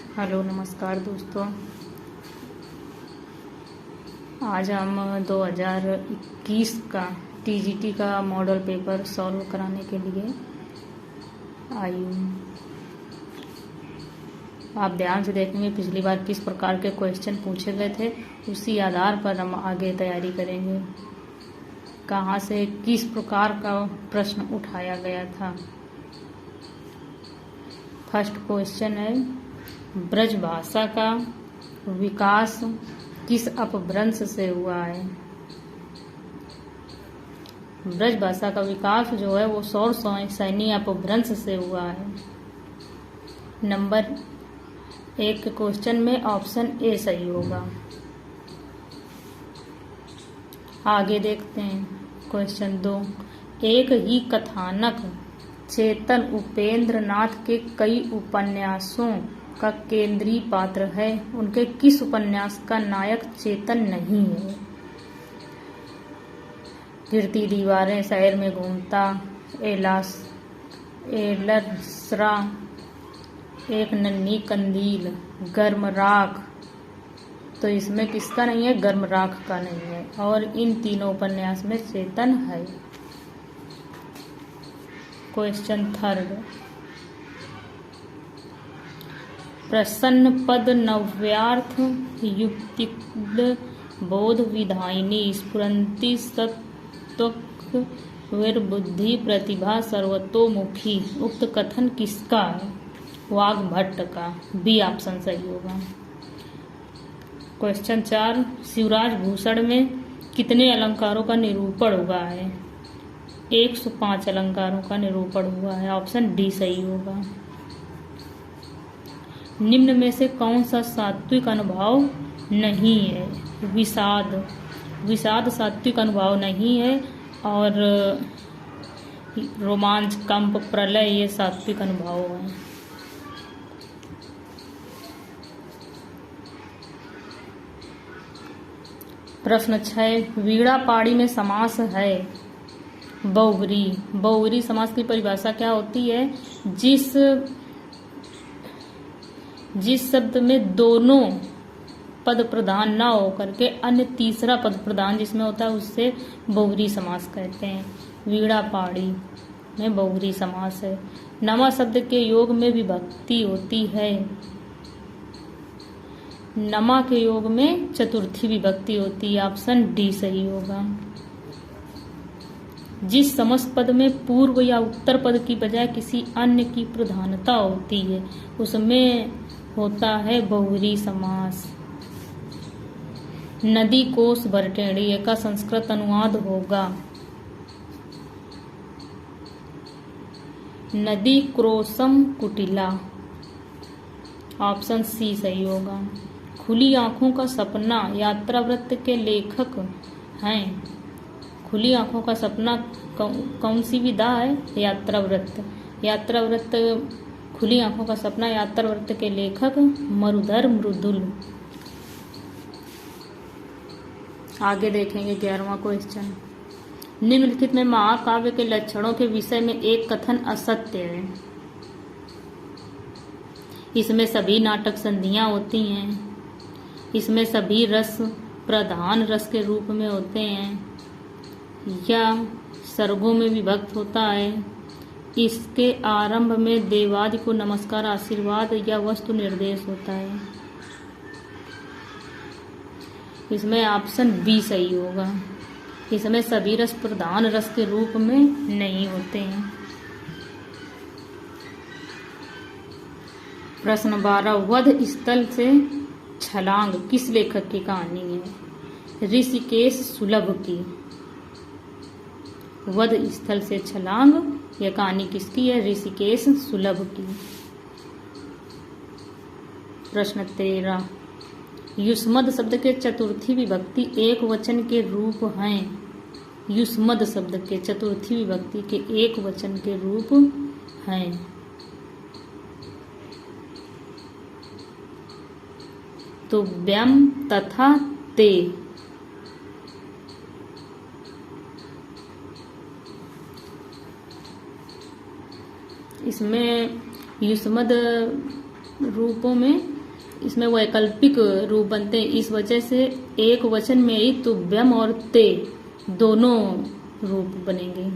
Hello नमस्कार दोस्तों। आज हम 2021 का टीजीटी का मॉडल पेपर सॉल्व कराने के लिए आई हूँ। आप ध्यान से देखेंगे पिछली बार किस प्रकार के क्वेश्चन पूछे गए थे, उसी आधार पर हम आगे तैयारी करेंगे। कहाँ से किस प्रकार का प्रश्न उठाया गया था। फर्स्ट क्वेश्चन है, ब्रज भाषा का विकास किस अपभ्रंश से हुआ है। ब्रज भाषा का विकास जो है वो सौर सैनी अपभ्रंश से हुआ है। नंबर 1 के क्वेश्चन में ऑप्शन ए सही होगा। आगे देखते हैं क्वेश्चन 2, एक ही कथानक चेतन उपेंद्र नाथ के कई उपन्यासों का केंद्रीय पात्र है, उनके किस उपन्यास का नायक चेतन नहीं है। गिरती दीवारें, शहर में घूमता, एलर्सरा, एक नन्ही कंदील, गर्म राख। तो इसमें किसका नहीं है, गर्म राख का नहीं है, और इन तीनों उपन्यास में चेतन है। क्वेश्चन 3, प्रसन्न पद नव्यार्थ युक्तिद बोध विधायिनी स्फुरन्ति सत्त्वक वीरबुद्धि प्रतिभा सर्वतोमुखी। उक्त कथन किसका है, वाग्भट्ट का। बी ऑप्शन सही होगा। क्वेश्चन 4, शिवराज भूषण में कितने अलंकारों का निरूपण हुआ है। 105 अलंकारों का निरूपण हुआ है। ऑप्शन डी सही होगा। निम्न में से कौन सा सात्विक अनुभाव नहीं है। विषाद, विषाद सात्विक अनुभाव नहीं है, और रोमांच, कंप, प्रलय ये सात्विक अनुभाव है। प्रश्न 6, वीणा पाड़ी में समास है बहुव्री। बहुव्री समास की परिभाषा क्या होती है, जिस शब्द में दोनों पद प्रधान ना होकर के अन्य तीसरा पद प्रधान जिसमें होता है उससे बहुव्री समास कहते हैं। वीणा पाड़ी में बहुव्री समास है। नमा शब्द के योग में विभक्ति होती है। नमा के योग में चतुर्थी विभक्ति होती है। ऑप्शन डी सही होगा। जिस समस्त पद में पूर्व या उत्तर पद की बजाय किसी अन्य की प्रधानता होती है उसमें होता है बहुव्री समास। नदी कोस भरटेड़ी का संस्कृत अनुवाद होगा नदी क्रोसम कुटिला। ऑप्शन सी सही होगा। खुली आंखों का सपना यात्रावृत्त के लेखक हैं। खुली आंखों का सपना कौन सी विधा है, यात्रावृत्त। यात्रावृत्त, खुली आंखों का सपना यात्रावृत्त के लेखक मरुधर मृदुल। आगे देखेंगे 11वां क्वेश्चन, निम्नलिखित में महाकाव्य के लक्षणों के विषय में एक कथन असत्य है। इसमें सभी नाटक संधियां होती हैं। इसमें सभी रस प्रधान रस के रूप में होते हैं, या सर्गों में विभक्त होता है। इसके आरंभ में देवादि को नमस्कार, आशीर्वाद या वस्तु निर्देश होता है। इसमें ऑप्शन बी सही होगा। इसमें सभी रस प्रधान रस के रूप में नहीं होते हैं। प्रश्न 12, वध स्थल से छलांग किस लेखक की कहानी है। ऋषिकेश सुलभ की। वध स्थल से छलांग यह कहानी किसकी है, ऋषिकेश सुलभ की। प्रश्न 13, युष्मद शब्द के चतुर्थी विभक्ति एक वचन के रूप हैं। युष्मद शब्द के चतुर्थी विभक्ति के एक वचन के रूप हैं। तो व्यम तथा ते। इसमें युष्मद रूपों में इसमें वैकल्पिक रूप बनते हैं। इस वजह से एक वचन में ही तुभ्यम और ते दोनों रूप बनेंगे।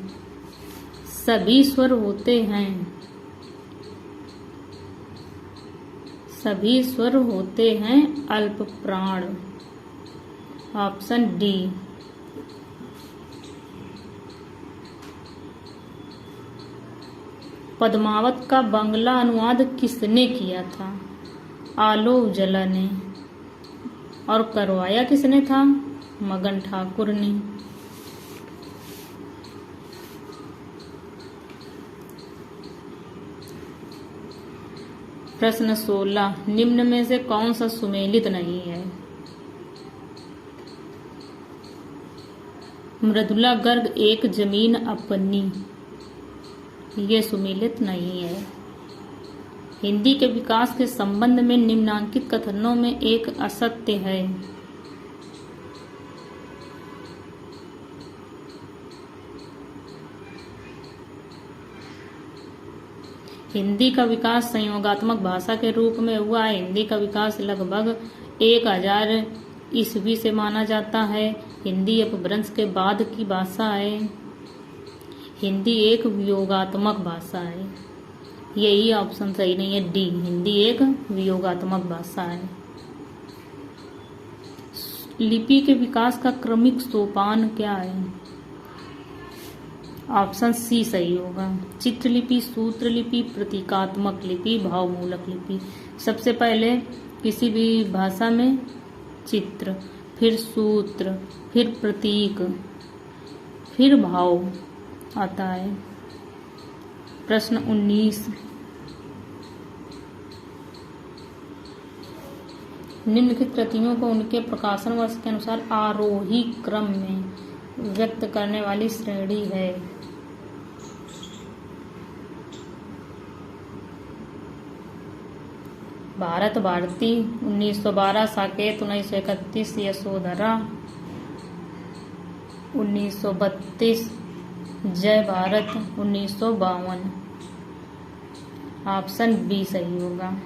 सभी स्वर होते हैं, सभी स्वर होते हैं अल्प प्राण। Option D. पद्मावत का बांग्ला अनुवाद किसने किया था? आलो उजला ने। और करवाया किसने था? मगन ठाकुर ने। प्रश्न 16, निम्न में से कौन सा सुमेलित नहीं है? मृदुला गर्ग एक जमीन अपनी, ये सुमेलित नहीं है। हिंदी के विकास के संबंध में निम्नांकित कथनों में एक असत्य है। हिंदी का विकास संयोगात्मक भाषा के रूप में हुआ है। हिंदी का विकास लगभग 1000 ईस्वी से माना जाता है। हिंदी अपभ्रंश के बाद की भाषा है। हिंदी एक वियोगात्मक भाषा है। यही ऑप्शन सही नहीं है, डी। हिंदी एक वियोगात्मक भाषा है। लिपि के विकास का क्रमिक सोपान क्या है? ऑप्शन सी सही होगा। चित्रलिपि, सूत्रलिपि, प्रतीकात्मक लिपि, भावमूलक लिपि। सबसे पहले किसी भी भाषा में चित्र, फिर सूत्र, फिर प्रतीक, फिर भाव आता है। प्रश्न 19, निम्नलिखित कृतियों को उनके प्रकाशन वर्ष के अनुसार आरोही क्रम में व्यक्त करने वाली श्रेणी है। भारत भारती 1912, साकेत 1931, यशोधरा 1932, जय भारत 1952। ऑप्शन बी सही होगा।